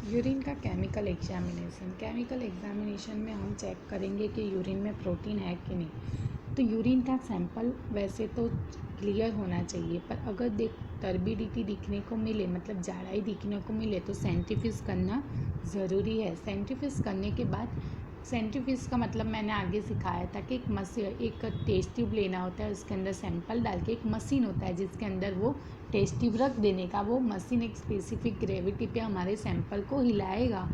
Urine का chemical examination में हम चेक करेंगे कि यूरिन में प्रोटीन है कि नहीं। तो यूरिन का सैंपल वैसे तो क्लियर होना चाहिए, पर अगर टर्बिडिटी दिखने को मिले, मतलब जाड़ाई दिखने को मिले, तो सेंट्रीफ्यूज करना ज़रूरी है। सेंट्रीफ्यूज करने के बाद, सेंट्रीफ्यूज का मतलब मैंने आगे सिखाया था कि एक टेस्ट ट्यूब लेना होता है, उसके अंदर सैंपल डाल के एक मशीन होता है जिसके अंदर वो टेस्ट ट्यूब रख देने का, वो मशीन एक स्पेसिफिक ग्रेविटी पे हमारे सैंपल को हिलाएगा,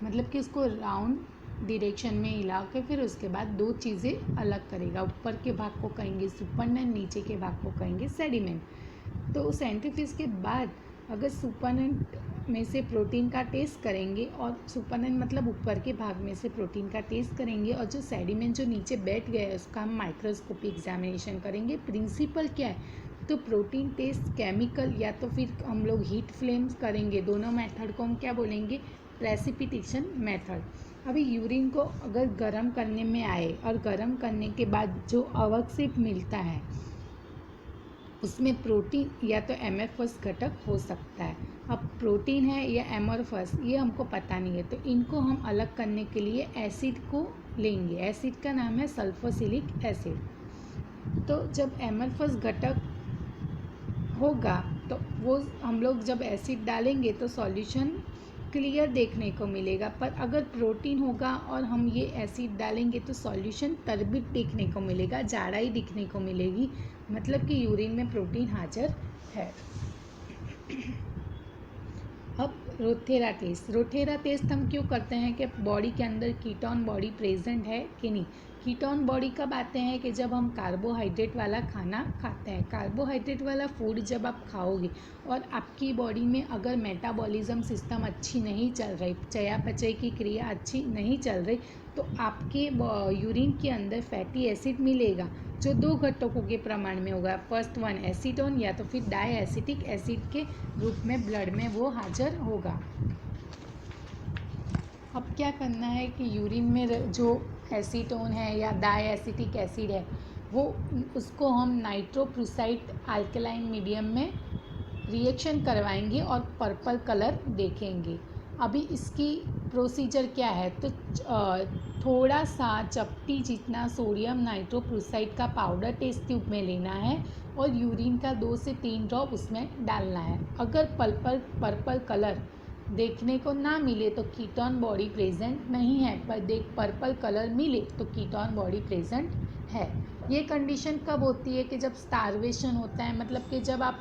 मतलब कि उसको राउंड डायरेक्शन में हिला के फिर उसके बाद दो चीज़ें अलग करेगा। ऊपर के भाग को कहेंगे सुपरनेंट, नीचे के भाग को कहेंगे सेडिमेंट। तो सेंट्रीफ्यूज के बाद अगर सुपरनेंट में से प्रोटीन का टेस्ट करेंगे, और सुपरनेंट मतलब ऊपर के भाग में से प्रोटीन का टेस्ट करेंगे, और जो सेडिमेंट जो नीचे बैठ गया है उसका हम माइक्रोस्कोपी एग्जामिनेशन करेंगे। प्रिंसिपल क्या है, तो प्रोटीन टेस्ट केमिकल या तो फिर हम लोग हीट फ्लेम्स करेंगे। दोनों मेथड को हम क्या बोलेंगे, प्रेसिपिटेशन मेथड। अभी यूरिन को अगर गर्म करने में आए और गर्म करने के बाद जो अवक्षेप मिलता है उसमें प्रोटीन या तो एमरफस घटक हो सकता है। अब प्रोटीन है या एमरफस ये हमको पता नहीं है, तो इनको हम अलग करने के लिए एसिड को लेंगे। एसिड का नाम है सल्फोसिलिक एसिड। तो जब एमरफस घटक होगा तो वो हम लोग जब एसिड डालेंगे तो सॉल्यूशन क्लियर देखने को मिलेगा, पर अगर प्रोटीन होगा और हम ये एसिड डालेंगे तो सॉल्यूशन टर्बिड देखने को मिलेगा, जाड़ाई दिखने को मिलेगी, मतलब कि यूरिन में प्रोटीन हाजिर है। अब रोथेरा टेस्ट हम क्यों करते हैं कि बॉडी के अंदर कीटोन बॉडी प्रेजेंट है कि नहीं। कीटोन बॉडी कब आते हैं कि जब हम कार्बोहाइड्रेट वाला खाना खाते हैं। कार्बोहाइड्रेट वाला फूड जब आप खाओगे और आपकी बॉडी में अगर मेटाबॉलिज्म सिस्टम अच्छी नहीं चल रही, चयापचय की क्रिया अच्छी नहीं चल रही, तो आपके यूरिन के अंदर फैटी एसिड मिलेगा जो दो घटकों के प्रमाण में होगा। फर्स्ट वन एसीटोन या तो फिर डाई एसिटिक एसिड के रूप में ब्लड में वो हाजिर होगा। अब क्या करना है कि यूरिन में जो एसीटोन है या डाई एसिटिक एसिड है वो उसको हम नाइट्रोप्रूसाइड अल्कलाइन मीडियम में रिएक्शन करवाएंगे और पर्पल कलर देखेंगे। अभी इसकी प्रोसीजर क्या है, तो थोड़ा सा चपटी जितना सोडियम नाइट्रोप्रूसाइड का पाउडर टेस्ट ट्यूब में लेना है और यूरिन का 2 से 3 ड्रॉप उसमें डालना है। अगर पर्पल कलर देखने को ना मिले तो कीटोन बॉडी प्रेजेंट नहीं है, पर पर्पल कलर मिले तो कीटोन बॉडी प्रेजेंट है। ये कंडीशन कब होती है कि जब स्टारवेशन होता है, मतलब कि जब आप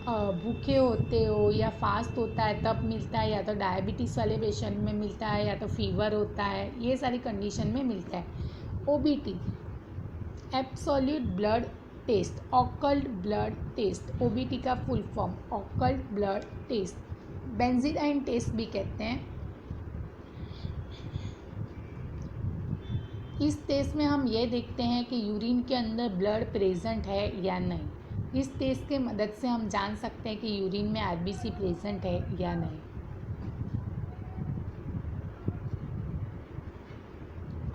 भूखे होते हो या फास्ट होता है तब मिलता है, या तो डायबिटीज़ वाले पेशेंट में मिलता है, या तो फीवर होता है, ये सारी कंडीशन में मिलता है। OBT absolute blood test, occult blood test, OBT का full form occult blood test, benzidine test भी कहते हैं। इस टेस्ट में हम ये देखते हैं कि यूरिन के अंदर ब्लड प्रेजेंट है या नहीं। इस टेस्ट के मदद से हम जान सकते हैं कि यूरिन में आरबीसी प्रेजेंट है या नहीं।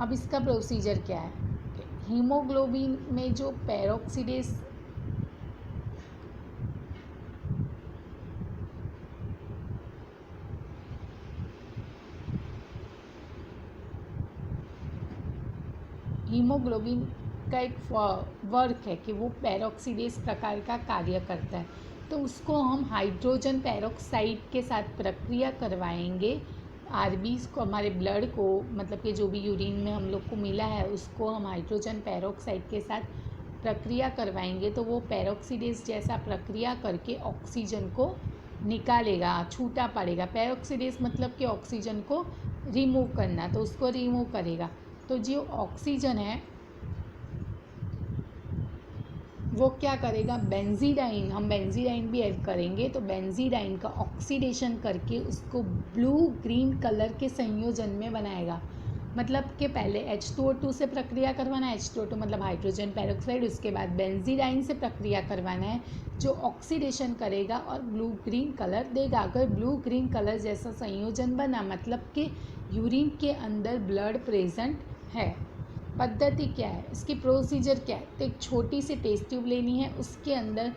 अब इसका प्रोसीजर क्या है, हीमोग्लोबिन में जो पेरोक्सीडेज हीमोग्लोबिन का एक वर्क है कि वो पेरोक्सीडेज प्रकार का कार्य करता है, तो उसको हम हाइड्रोजन पेरोक्साइड के साथ प्रक्रिया करवाएंगे। आरबीज को, हमारे ब्लड को, मतलब कि जो भी यूरिन में हम लोग को मिला है उसको हम हाइड्रोजन पेरोक्साइड के साथ प्रक्रिया करवाएंगे, तो वो पेरोक्सीडेज जैसा प्रक्रिया करके ऑक्सीजन को निकालेगा, छूटा पड़ेगा। पेरोक्सीडेज मतलब कि ऑक्सीजन को रिमूव करना, तो उसको रिमूव करेगा। तो जो ऑक्सीजन है वो क्या करेगा, बेंजीडाइन, हम बेंजीडाइन भी ऐड करेंगे, तो बेंजीडाइन का ऑक्सीडेशन करके उसको ब्लू ग्रीन कलर के संयोजन में बनाएगा। मतलब कि पहले H2O2 से प्रक्रिया करवाना है, H2O2 मतलब हाइड्रोजन पेरोक्साइड, उसके बाद बेंजीडाइन से प्रक्रिया करवाना है जो ऑक्सीडेशन करेगा और ब्लू ग्रीन कलर देगा। अगर ब्लू ग्रीन कलर जैसा संयोजन बना मतलब कि यूरिन के अंदर ब्लड प्रेजेंट है। पद्धति क्या है, इसकी प्रोसीजर क्या है, तो एक छोटी सी टेस्ट ट्यूब लेनी है, उसके अंदर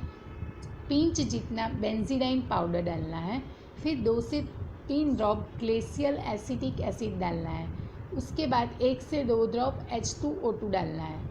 पिंच जितना बेंजीडाइन पाउडर डालना है, फिर 2 से 3 ड्रॉप ग्लेशियल एसिटिक एसिड डालना है। उसके बाद 1 से 2 ड्रॉप H2O2 डालना है।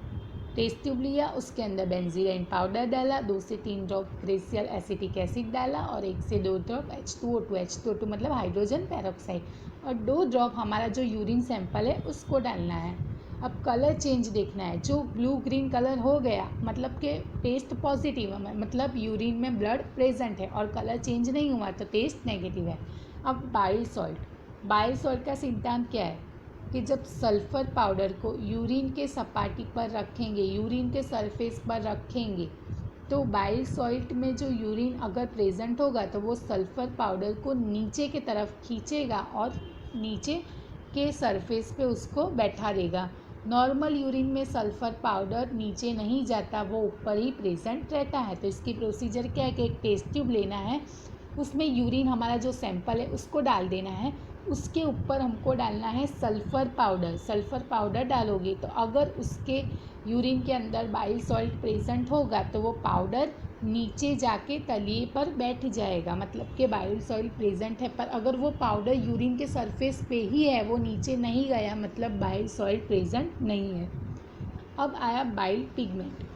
टेस्ट ट्यूब लिया, उसके अंदर बेंजीन पाउडर डाला, 2 से 3 ड्रॉप ग्लेशियल एसिटिक एसिड डाला और 1 से 2 ड्रॉप H2O2 मतलब हाइड्रोजन पेरोक्साइड, और 2 ड्रॉप हमारा जो यूरिन सैंपल है उसको डालना है। अब कलर चेंज देखना है, जो ब्लू ग्रीन कलर हो गया मतलब कि टेस्ट पॉजिटिव है, मतलब यूरिन में ब्लड प्रेजेंट है, और कलर चेंज नहीं हुआ तो टेस्ट नेगेटिव है। अब बाइल सॉल्ट का सिद्धांत क्या है कि जब सल्फ़र पाउडर को यूरिन के सपाटी पर रखेंगे, यूरिन के सरफेस पर रखेंगे, तो बाइल सॉल्ट में जो यूरिन अगर प्रेजेंट होगा तो वो सल्फ़र पाउडर को नीचे की तरफ खींचेगा और नीचे के सरफेस पे उसको बैठा देगा। नॉर्मल यूरिन में सल्फ़र पाउडर नीचे नहीं जाता, वो ऊपर ही प्रेजेंट रहता है। तो इसकी प्रोसीजर क्या है कि एक टेस्ट ट्यूब लेना है, उसमें यूरिन हमारा जो सैंपल है उसको डाल देना है, उसके ऊपर हमको डालना है सल्फ़र पाउडर डालोगे तो अगर उसके यूरिन के अंदर बाइल सॉल्ट प्रेजेंट होगा तो वो पाउडर नीचे जाके तलिए पर बैठ जाएगा, मतलब कि बाइल सॉल्ट प्रेजेंट है। पर अगर वो पाउडर यूरिन के सरफेस पे ही है, वो नीचे नहीं गया, मतलब बाइल सॉल्ट प्रेजेंट नहीं है। अब आया bile pigment.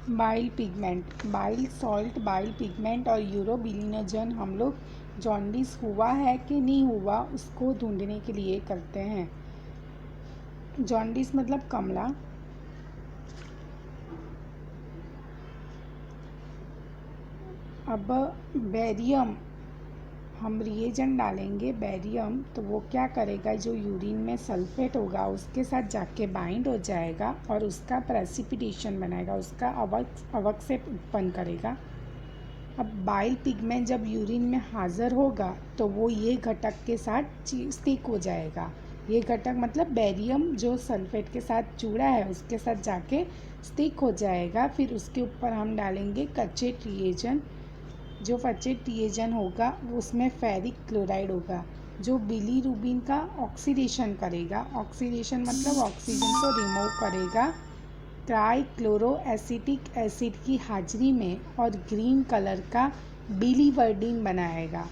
Bile pigment, bile salt, bile pigment और यूरोबिलिनोजन हम लोग जॉन्डिस हुआ है कि नहीं हुआ उसको ढूंढने के लिए करते हैं। जॉन्डिस मतलब कमला, अब बैरियम हम रिएजेंट डालेंगे बैरियम, तो वो क्या करेगा, जो यूरिन में सल्फेट होगा उसके साथ जाके बाइंड हो जाएगा और उसका प्रेसिपिटेशन बनाएगा, उसका अवक्षेप उत्पन्न करेगा। अब बाइल पिगमेंट जब यूरिन में हाजिर होगा तो वो ये घटक के साथ स्टिक हो जाएगा। ये घटक मतलब बैरियम जो सल्फेट के साथ जुड़ा है उसके साथ जाके स्टिक हो जाएगा। फिर उसके ऊपर हम डालेंगे कच्चे रिएजेंट। जो फचेट रिएजेंट होगा उसमें फेरिक क्लोराइड होगा, जो बिलीरुबिन का ऑक्सीडेशन करेगा। ऑक्सीडेशन मतलब ऑक्सीजन को रिमूव करेगा ट्राईक्लोरो एसिटिक एसिड की हाजिरी में, और ग्रीन कलर का बिलीवर्डिन बनाएगा।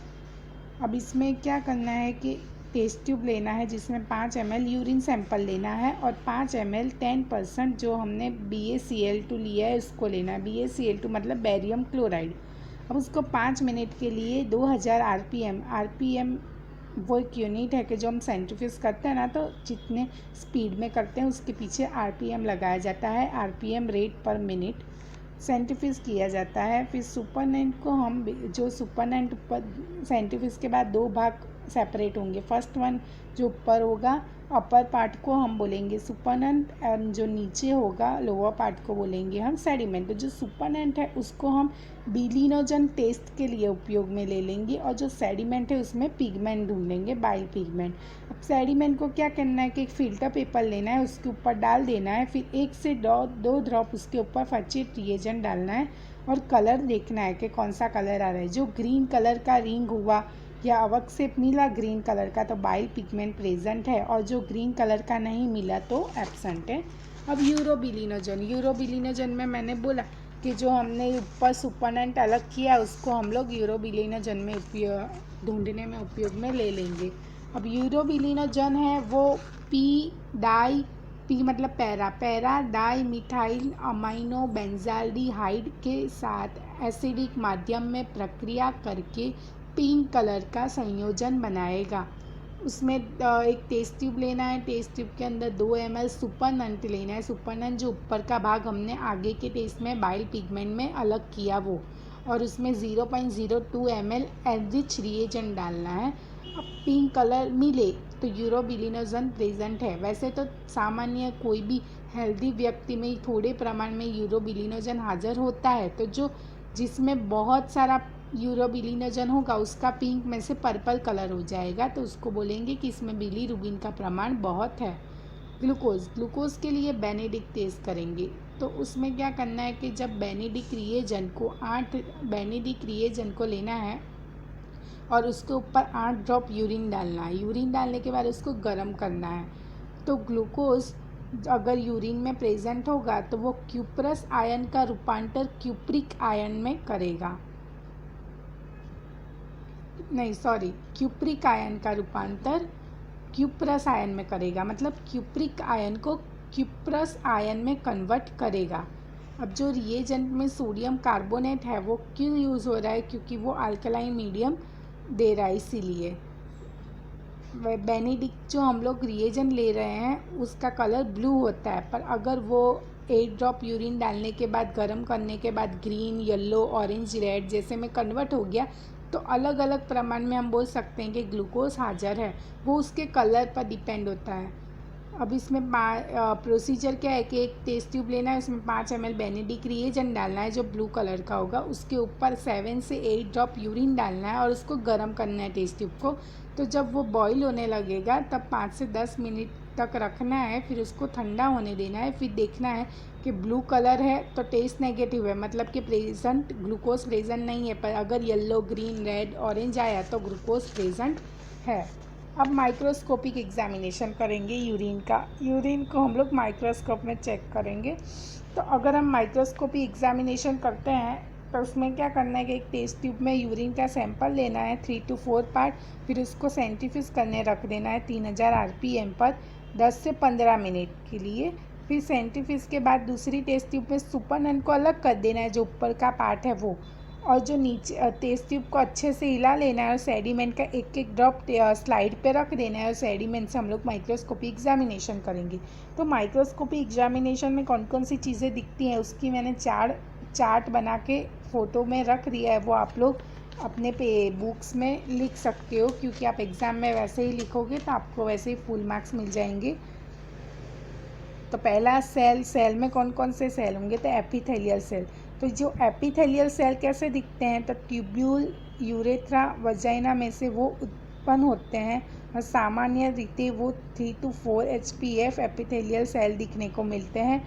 अब इसमें क्या करना है कि टेस्ट ट्यूब लेना है जिसमें 5 ml यूरिन सैंपल लेना है और 5 ml 10% जो हमने BaCl2 लिया है उसको लेना है। BaCl2 मतलब बैरियम क्लोराइड। अब उसको 5 मिनट के लिए 2000 RPM वो एक यूनिट है कि जो हम सेंट्रीफ्यूज करते हैं ना, तो जितने स्पीड में करते हैं उसके पीछे RPM लगाया जाता है, RPM रेट पर मिनट सेंट्रीफ्यूज किया जाता है। फिर सुपरनेंट को हम जो सुपरनेंट ऊपर सेंट्रीफ्यूज के बाद 2 भाग सेपरेट होंगे। फर्स्ट वन जो ऊपर होगा अपर पार्ट को हम बोलेंगे सुपरनेंट, और जो नीचे होगा लोअर पार्ट को बोलेंगे हम सेडिमेंट। तो जो सुपरनेंट है उसको हम बिलिनोजन टेस्ट के लिए उपयोग में ले लेंगे, और जो सेडिमेंट है उसमें पिगमेंट ढूंढेंगे, बाइल पिगमेंट। अब सेडिमेंट को क्या करना है कि एक फिल्टर पेपर लेना है, उसके ऊपर डाल देना है, फिर 1 से 2 ड्रॉप उसके ऊपर फचेट रिएजेंट डालना है और कलर देखना है कि कौन सा कलर आ रहा है। जो ग्रीन कलर का रिंग हुआ या अवक्षेप मिला ग्रीन कलर का तो बाइल पिगमेंट प्रेजेंट है, और जो ग्रीन कलर का नहीं मिला तो एब्सेंट है। अब यूरोबिलिनोजन में मैंने बोला कि जो हमने ऊपर सुपरनेंट अलग किया उसको हम लोग यूरोबिलिनोजन में ढूंढने में उपयोग में ले लेंगे। अब यूरोबिलिनोजन है वो पी मतलब para di methyl amino benzaldehyde के साथ एसिडिक माध्यम में प्रक्रिया करके पिंक कलर का संयोजन बनाएगा। उसमें एक टेस्ट ट्यूब लेना है, टेस्ट ट्यूब के अंदर 2 ml सुपरनेंट लेना है। सुपरनेंट जो ऊपर का भाग हमने आगे के टेस्ट में बाइल पिगमेंट में अलग किया वो, और उसमें 0.02 ml एनरिच रिएजेंट डालना है। अब पिंक कलर मिले तो यूरोबिलिनोजन प्रेजेंट है। वैसे तो सामान्य कोई भी हेल्दी व्यक्ति में थोड़े प्रमाण में यूरोबिलिनोजन हाजिर होता है, तो जो जिसमें बहुत सारा यूरोबिलिनोजन होगा उसका पिंक में से पर्पल कलर हो जाएगा, तो उसको बोलेंगे कि इसमें बिलीरुबिन का प्रमाण बहुत है। ग्लूकोज के लिए बेनेडिक्ट टेस्ट करेंगे, तो उसमें क्या करना है कि जब बेनेडिक्ट रिएजेंट को 8 बेनेडिक्ट रिएजेंट को लेना है और उसके ऊपर 8 ड्रॉप यूरिन डालना है। यूरिन डालने के बाद उसको गर्म करना है। तो ग्लूकोज अगर यूरिन में प्रेजेंट होगा तो वो क्यूप्रस आयन का रूपांतर क्यूप्रिक आयन में करेगा, नहीं सॉरी, क्यूप्रिक आयन का रूपांतर क्यूप्रस आयन में करेगा, मतलब क्यूप्रिक आयन को क्यूप्रस आयन में कन्वर्ट करेगा। अब जो रिएजेंट में सोडियम कार्बोनेट है वो क्यों यूज़ हो रहा है, क्योंकि वो अल्कलाइन मीडियम दे रहा है, इसीलिए। बेनेडिक्ट जो हम लोग रिएजेंट ले रहे हैं उसका कलर ब्लू होता है, पर अगर वो 8 ड्रॉप यूरिन डालने के बाद गर्म करने के बाद ग्रीन, येलो, ऑरेंज, रेड जैसे में कन्वर्ट हो गया तो अलग अलग प्रमाण में हम बोल सकते हैं कि ग्लूकोज हाजिर है। वो उसके कलर पर डिपेंड होता है। अब इसमें प्रोसीजर क्या है कि एक टेस्ट ट्यूब लेना है, उसमें 5 ml बेनेडिक्ट रिएजेंट डालना है जो ब्लू कलर का होगा, उसके ऊपर 7 से 8 ड्रॉप यूरिन डालना है और उसको गर्म करना है टेस्ट ट्यूब को। तो जब वो बॉईल होने लगेगा तब 5 से 10 मिनट तक रखना है, फिर उसको ठंडा होने देना है। फिर देखना है कि ब्लू कलर है तो टेस्ट नेगेटिव है, मतलब कि प्रेजेंट ग्लूकोज प्रेजेंट नहीं है, पर अगर येलो, ग्रीन, रेड, ऑरेंज आया तो ग्लूकोज प्रेजेंट है। अब माइक्रोस्कोपिक एग्जामिनेशन करेंगे यूरिन का। यूरिन को हम लोग माइक्रोस्कोप में चेक करेंगे। तो अगर हम माइक्रोस्कोपिक एग्जामिनेशन करते हैं तो उसमें क्या करना है कि एक टेस्ट ट्यूब में यूरिन का सैंपल लेना है 3 to 4 पार्ट, फिर उसको सेंट्रीफ्यूज करने रख देना है 3000 RPM पर 10 से 15 मिनट के लिए। फिर सेंट्रीफ्यूज के बाद दूसरी टेस्ट ट्यूब में सुपरनन को अलग कर देना है, जो ऊपर का पार्ट है वो, और जो नीचे टेस्ट ट्यूब को अच्छे से हिला लेना है और सेडिमेंट का एक एक ड्रॉप स्लाइड पे रख देना है और सेडिमेंट से हम लोग माइक्रोस्कोपी एग्जामिनेशन करेंगे। तो माइक्रोस्कोपी एग्जामिनेशन में कौन कौन सी चीज़ें दिखती हैं उसकी मैंने चार्ट बना के फ़ोटो में रख दिया है, वो आप लोग अपने बुक्स में लिख सकते हो, क्योंकि आप एग्ज़ाम में वैसे ही लिखोगे तो आपको वैसे ही फुल मार्क्स मिल जाएंगे। तो पहला सेल में कौन कौन से सेल होंगे, तो एपिथेलियल सेल। तो जो एपिथेलियल सेल कैसे दिखते हैं, तो ट्यूब्यूल, यूरेथ्रा, वजाइना में से वो उत्पन्न होते हैं और सामान्य रीति वो 3 to 4 HPF एपिथेलियल सेल दिखने को मिलते हैं।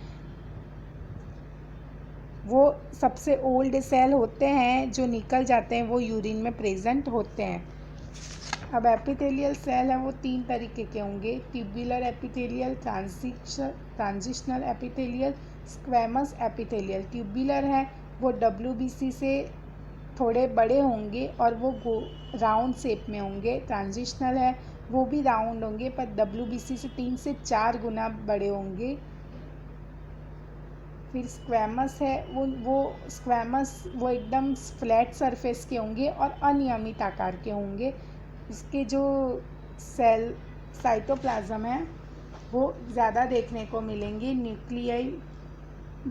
वो सबसे ओल्ड सेल होते हैं जो निकल जाते हैं, वो यूरिन में प्रेजेंट होते हैं। अब एपिथेलियल सेल है वो 3 तरीके के होंगे, tubular epithelial, transitional epithelial, squamous epithelial. Tubular है वो WBC से थोड़े बड़े होंगे और वो राउंड शेप में होंगे। ट्रांजिशनल है वो भी राउंड होंगे पर WBC से 3 से 4 गुना बड़े होंगे। फिर स्क्वैमस है वो स्क्वैमस वो एकदम फ्लैट सरफेस के होंगे और अनियमित आकार के होंगे। इसके जो सेल साइटोप्लाज्म है वो ज़्यादा देखने को मिलेंगी, न्यूक्लियाई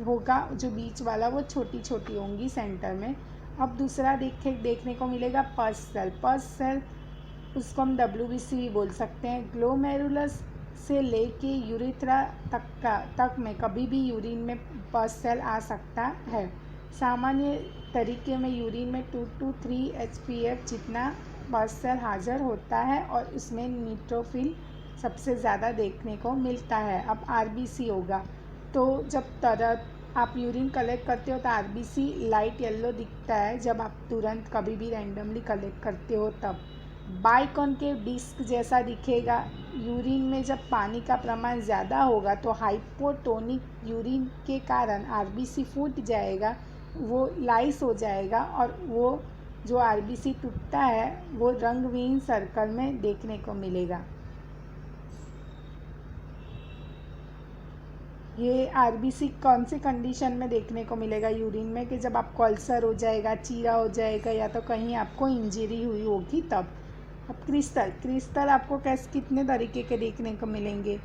होगा जो बीच वाला वो छोटी छोटी होंगी सेंटर में। अब दूसरा देखने को मिलेगा पस सेल, उसको हम WBC भी बोल सकते हैं। ग्लोमेरुलस से लेके यूरेथ्रा तक में कभी भी यूरिन में पस सेल आ सकता है। सामान्य तरीके में यूरिन में 2 to 3 HPF जितना पस सेल हाजिर होता है और इसमें न्यूट्रोफिल सबसे ज़्यादा देखने को मिलता है। अब RBC होगा, तो जब आप यूरिन कलेक्ट करते हो तो RBC लाइट येलो दिखता है जब आप तुरंत कभी भी रैंडमली कलेक्ट करते हो तब। बाइकॉन्केव डिस्क जैसा दिखेगा। यूरिन में जब पानी का प्रमाण ज़्यादा होगा तो हाइपोटोनिक यूरिन के कारण RBC फूट जाएगा, वो लाइस हो जाएगा और वो जो RBC टूटता है वो रंगहीन सर्कल में देखने को मिलेगा। ये RBC कौन सी कंडीशन में देखने को मिलेगा यूरिन में, कि जब आपको अल्सर हो जाएगा, चीरा हो जाएगा या तो कहीं आपको इंजरी हुई होगी तब। अब क्रिस्टल आपको कितने तरीके के देखने को मिलेंगे,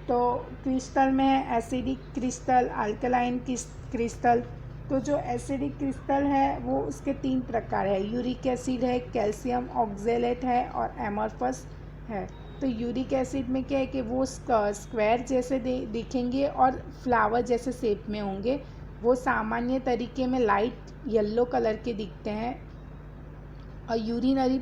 तो क्रिस्टल में एसिडिक क्रिस्टल, अल्कलाइन क्रिस्टल। तो जो एसिडिक क्रिस्टल है वो उसके 3 प्रकार है, यूरिक एसिड है, कैल्शियम ऑक्जेलेट है और एमोर्फस है। तो यूरिक एसिड में क्या है कि वो स्क्वायर जैसे दिखेंगे और फ्लावर जैसे शेप में होंगे। वो सामान्य तरीके में लाइट येलो कलर के दिखते हैं और यूरिनरी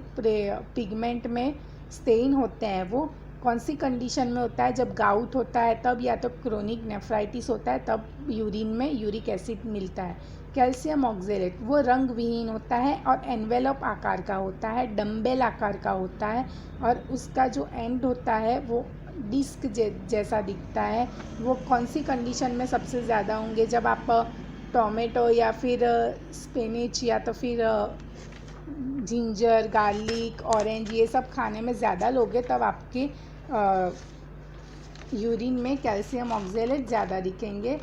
पिगमेंट में स्टेन होते हैं वो। कौन सी कंडीशन में होता है, जब गाउट होता है तब, या तो क्रोनिक नेफ्राइटिस होता है तब यूरिन में यूरिक एसिड मिलता है। कैल्शियम ऑक्जेलेट वो रंग विहीन होता है और एनवेलप आकार का होता है, डम्बेल आकार का होता है, और उसका जो एंड होता है वो डिस्क जैसा दिखता है। वो कौन सी कंडीशन में सबसे ज़्यादा होंगे, जब आप टोमेटो या फिर स्पिनिच या तो फिर जिंजर, गार्लिक, ऑरेंज ये सब खाने में ज़्यादा लोगे तब आपके यूरिन में कैल्शियम ऑक्जेलेट ज़्यादा दिखेंगे।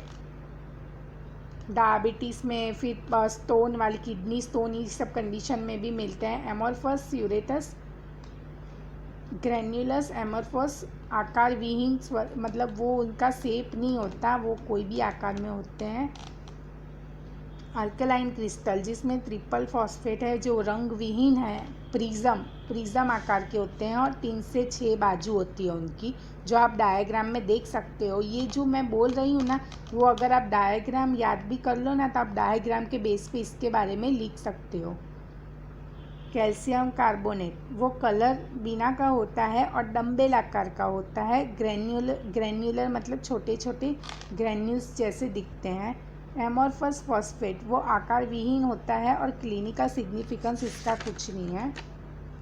डायबिटीज़ में, फिर स्टोन वाली किडनी स्टोन, ये सब कंडीशन में भी मिलते हैं। एमोरफस यूरेटस ग्रैन्युलस एमोरफस आकार विहीन, मतलब वो उनका शेप नहीं होता, वो कोई भी आकार में होते हैं। अल्कलाइन क्रिस्टल जिसमें ट्रिपल फॉस्फेट है, जो रंग विहीन है, प्रिज्म आकार के होते हैं और 3 से 6 बाजू होती है उनकी, जो आप डायग्राम में देख सकते हो। ये जो मैं बोल रही हूँ ना, वो अगर आप डायग्राम याद भी कर लो ना तो आप डायग्राम के बेस पे इसके बारे में लिख सकते हो। कैल्शियम कार्बोनेट वो कलर बिना का होता है और डम्बेल आकार का होता है। ग्रैन्युलर मतलब छोटे छोटे ग्रैन्यूल्स जैसे दिखते हैं। एमोरफस फॉस्फेट वो आकार विहीन होता है और क्लिनिकल सिग्निफिकेंस इसका कुछ नहीं है।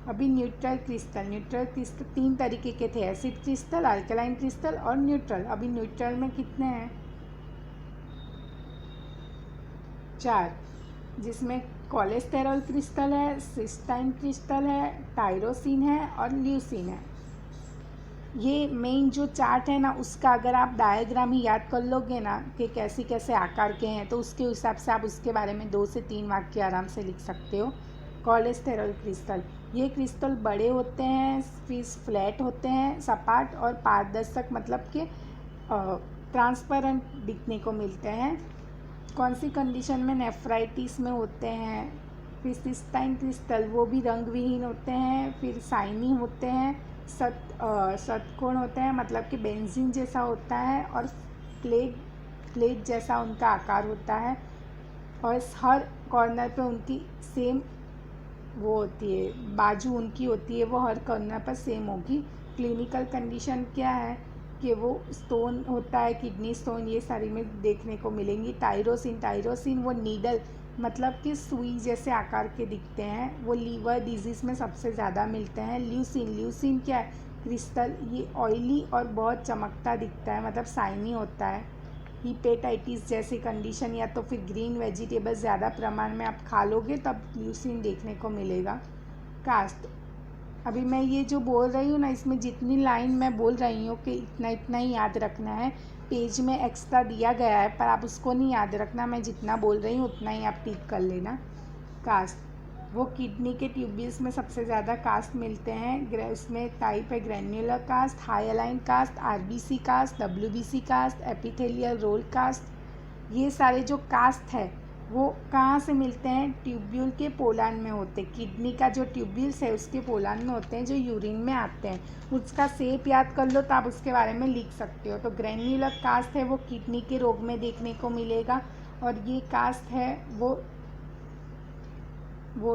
अभी न्यूट्रल क्रिस्टल 3 तरीके के थे, एसिड क्रिस्टल, अल्कलाइन क्रिस्टल और न्यूट्रल। अभी न्यूट्रल में कितने हैं? 4, जिसमें कोलेस्टेरॉल क्रिस्टल है, सिस्टाइन क्रिस्टल है, टायरोसिन है और ल्यूसिन है। ये मेन जो चार्ट है ना, उसका अगर आप डायग्राम ही याद कर लोगे ना कि कैसे कैसे आकार के हैं, तो उसके हिसाब से आप उसके बारे में 2 से 3 वाक्य आराम से लिख सकते हो। कोलेस्टेरॉल क्रिस्टल ये क्रिस्टल बड़े होते हैं, फिर फ्लैट होते हैं, सपाट और पारदर्शक, मतलब कि ट्रांसपेरेंट दिखने को मिलते हैं। कौन सी कंडीशन में? नेफ्राइटिस में होते हैं। फिर सिस्टाइन क्रिस्टल वो भी रंग विहीन होते हैं, फिर साइनी होते हैं, षटकोण होते हैं, मतलब कि बेंजीन जैसा होता है, और प्लेट जैसा उनका आकार होता है, और हर कॉर्नर पे उनकी सेम वो होती है, बाजू उनकी होती है, वो हर कॉर्नर पर सेम होगी। क्लिनिकल कंडीशन क्या है कि वो स्टोन होता है, किडनी स्टोन, ये सारी में देखने को मिलेंगी। टायरोसिन वो नीडल, मतलब कि सुई जैसे आकार के दिखते हैं, वो लीवर डिजीज़ में सबसे ज़्यादा मिलते हैं। ल्यूसिन क्या है? क्रिस्टल, ये ऑयली और बहुत चमकता दिखता है, मतलब शाइनी होता है। हिपेटाइटिस जैसी कंडीशन, या तो फिर ग्रीन वेजिटेबल्स ज़्यादा प्रमाण में आप खा लोगे तब ल्यूसिन देखने को मिलेगा। कास्ट, अभी मैं ये जो बोल रही हूँ ना, इसमें जितनी लाइन मैं बोल रही हूँ कि इतना इतना ही याद रखना है, पेज में एक्स्ट्रा दिया गया है पर आप उसको नहीं याद रखना, मैं जितना बोल रही हूँ उतना ही आप टिक कर लेना। कास्ट वो किडनी के ट्यूब्यूल्स में सबसे ज़्यादा कास्ट मिलते हैं। उसमें टाइप है granular cast, hyaline cast, RBC cast, WBC cast, epithelial roll cast. ये सारे जो कास्ट है वो कहाँ से मिलते हैं? ट्यूब्यूल के पोलान में होते हैं। किडनी का जो ट्यूब्यूल्स है उसके पोलान में होते हैं, जो यूरिन में आते हैं। उसका शेप याद कर लो तो आप उसके बारे में लिख सकते हो। तो ग्रैन्युलर कास्ट है वो किडनी के रोग में देखने को मिलेगा, और ये कास्ट है वो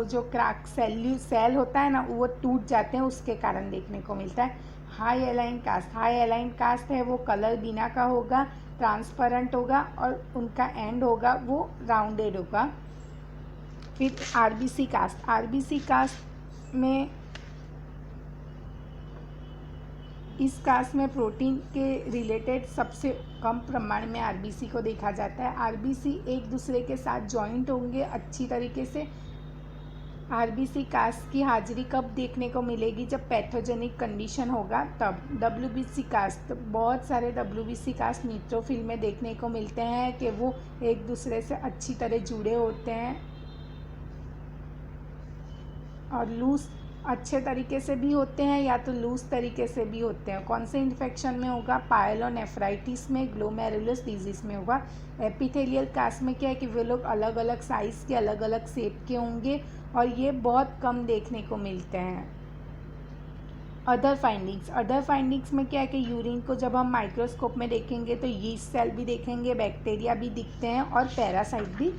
जो क्रैक सेल होता है ना, वो टूट जाते हैं, उसके कारण देखने को मिलता है। हाई अलाइन कास्ट है वो कलर बिना का होगा, ट्रांसपेरेंट होगा, और उनका एंड होगा वो राउंडेड होगा। फिर आरबीसी कास्ट में, इस कास्ट में प्रोटीन के रिलेटेड सबसे कम प्रमाण में आरबीसी को देखा जाता है। आरबीसी एक दूसरे के साथ जॉइंट होंगे अच्छी तरीके से। आरबीसी कास्ट की हाजिरी कब देखने को मिलेगी? जब पैथोजेनिक कंडीशन होगा तब। डब्ल्यूबीसी कास्ट, बहुत सारे डब्ल्यूबीसी कास्ट न्यूट्रोफिल में देखने को मिलते हैं कि वो एक दूसरे से अच्छी तरह जुड़े होते हैं, और लूज अच्छे तरीके से भी होते हैं या तो लूज तरीके से भी होते हैं। कौन से इन्फेक्शन में होगा? पायलोनेफ्राइटिस में, ग्लोमेरुलस डिजीज़ में होगा। एपिथेलियल कास्ट में क्या है कि वे लोग अलग अलग साइज़ के, अलग अलग शेप के होंगे, और ये बहुत कम देखने को मिलते हैं। अदर फाइंडिंग्स में क्या है कि यूरिन को जब हम माइक्रोस्कोप में देखेंगे तो यीस्ट सेल भी देखेंगे, बैक्टीरिया भी दिखते हैं, और पैरासाइट भी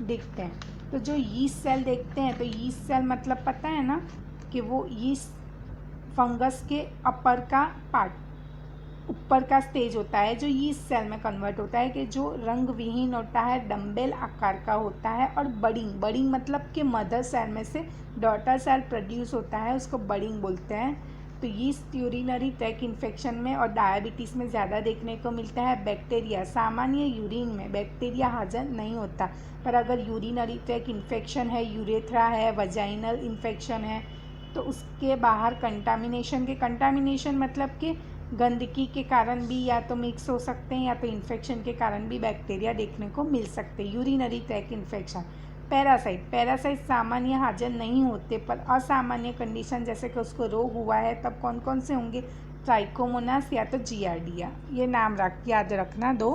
दिखते हैं। तो जो यीस्ट सेल देखते हैं, तो यीस्ट सेल मतलब पता है ना कि वो यीस्ट फंगस के अपर का पार्ट, ऊपर का स्टेज होता है जो यीस्ट सेल में कन्वर्ट होता है, कि जो रंग विहीन होता है, डम्बेल आकार का होता है, और बडिंग मतलब कि मदर सेल में से डॉटर सेल प्रोड्यूस होता है, उसको बडिंग बोलते हैं। तो यीस्ट यूरिनरी ट्रैक इन्फेक्शन में और डायबिटीज़ में ज़्यादा देखने को मिलता है। बैक्टीरिया, सामान्य यूरिन में बैक्टीरिया हाजिर नहीं होता, पर अगर यूरिनरी ट्रैक इन्फेक्शन है, यूरेथ्रा है, वजाइनल इन्फेक्शन है, तो उसके बाहर कंटामिनेशन मतलब कि गंदगी के कारण भी या तो मिक्स हो सकते हैं या तो इन्फेक्शन के कारण भी बैक्टीरिया देखने को मिल सकते हैं। Urinary track infection. पैरासाइट सामान्य हाजिर नहीं होते, पर असामान्य कंडीशन जैसे कि उसको रोग हुआ है तब कौन कौन से होंगे, ट्राइकोमोनास या तो जियार्डिया। ये नाम याद रखना दो।